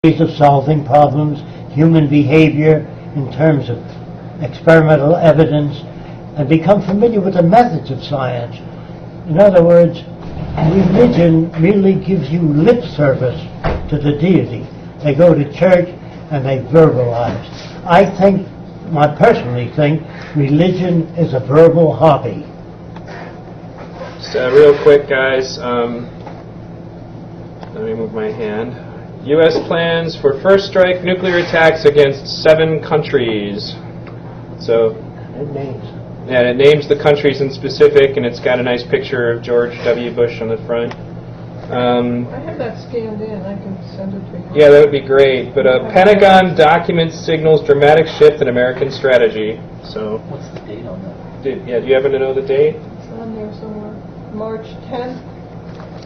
ways of solving problems, human behavior in terms of experimental evidence, and become familiar with the methods of science. In other words, religion merely gives you lip service to the deity. They go to church and they verbalize. I personally think religion is a verbal hobby. Just real quick, guys, let me move my hand. U.S. plans for first strike nuclear attacks against 7 countries. So, it names the countries in specific, and it's got a nice picture of George W. Bush on the front. I have that scanned in. I can send it to you. Yeah, that would be great. But Pentagon documents signals dramatic shift in American strategy. So, what's the date on that? do you happen to know the date? It's on there somewhere. March 10th,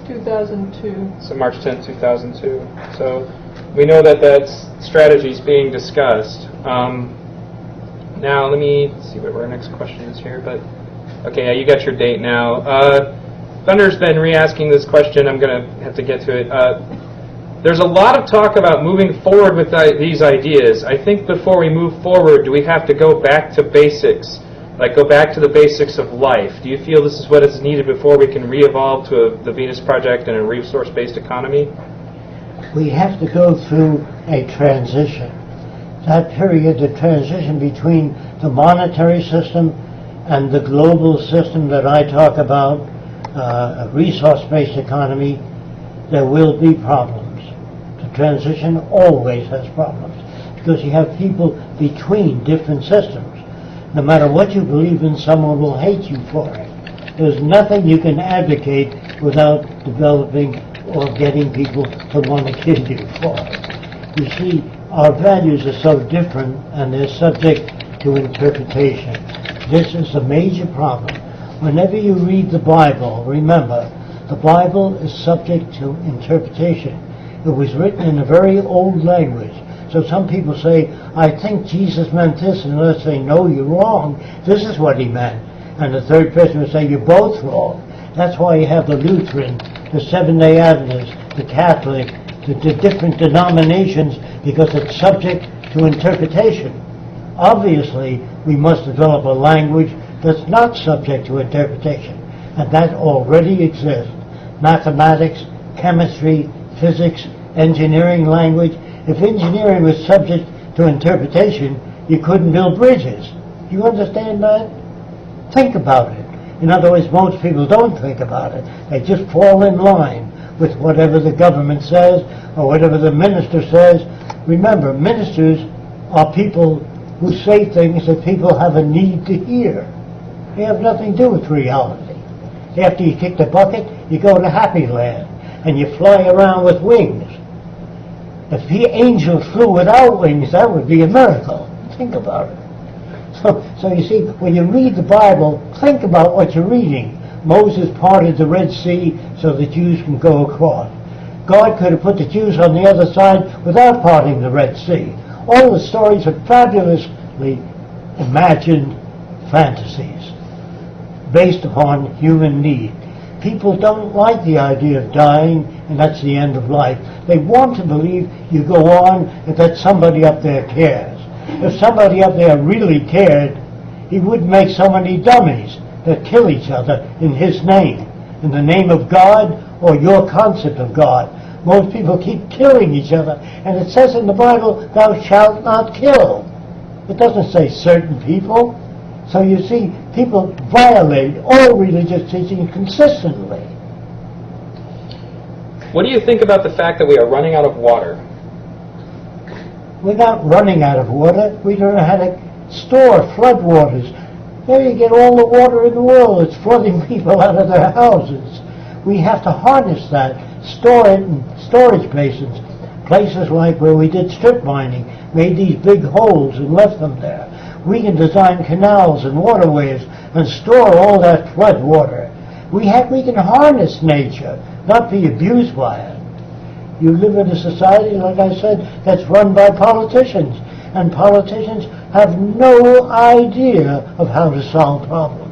2002. So March 10th, 2002. So we know that strategy is being discussed. Now let me see what our next question is here. But okay, yeah, you got your date now. Thunder's been re-asking this question. I'm going to have to get to it. There's a lot of talk about moving forward with these ideas. I think before we move forward, do we have to go back to basics? Like go back to the basics of life. Do you feel this is what is needed before we can re-evolve to the Venus Project and a resource-based economy? We have to go through a transition. That period, the transition between the monetary system and the global system that I talk about, a resource-based economy, there will be problems. The transition always has problems because you have people between different systems. No matter what you believe in, someone will hate you for it. There's nothing you can advocate without developing or getting people to want to kill you for it. You see, our values are so different and they're subject to interpretation. This is a major problem. Whenever you read the Bible, remember, the Bible is subject to interpretation. It was written in a very old language. So some people say, I think Jesus meant this, and others say, no, you're wrong. This is what he meant. And the third person will say, you're both wrong. That's why you have the Lutheran, the Seventh-day Adventists, the Catholic, the different denominations, because it's subject to interpretation. Obviously, we must develop a language that's not subject to interpretation, and that already exists. Mathematics, chemistry, physics, engineering language. If engineering was subject to interpretation, you couldn't build bridges. Do you understand that? Think about it. In other words, most people don't think about it. They just fall in line with whatever the government says or whatever the minister says. Remember, ministers are people who say things that people have a need to hear. They have nothing to do with reality. After you kick the bucket, you go to Happy Land and you fly around with wings. If the angels flew without wings, that would be a miracle. Think about it. So you see, when you read the Bible, think about what you're reading. Moses parted the Red Sea so the Jews can go across. God could have put the Jews on the other side without parting the Red Sea. All the stories are fabulously imagined fantasies based upon human need. People don't like the idea of dying, and that's the end of life. They want to believe you go on and that somebody up there cares. If somebody up there really cared, he wouldn't make so many dummies that kill each other in his name, in the name of God or your concept of God. Most people keep killing each other, and it says in the Bible, thou shalt not kill. It doesn't say certain people. So you see, people violate all religious teaching consistently. What do you think about the fact that we are running out of water? We're not running out of water. We don't know how to store floodwaters. There you get all the water in the world. It's flooding people out of their houses. We have to harness that, store it in storage basins. Places like where we did strip mining, made these big holes and left them there. We can design canals and waterways and store all that flood water. We can harness nature, not be abused by it. You live in a society, like I said, that's run by politicians, and politicians have no idea of how to solve problems.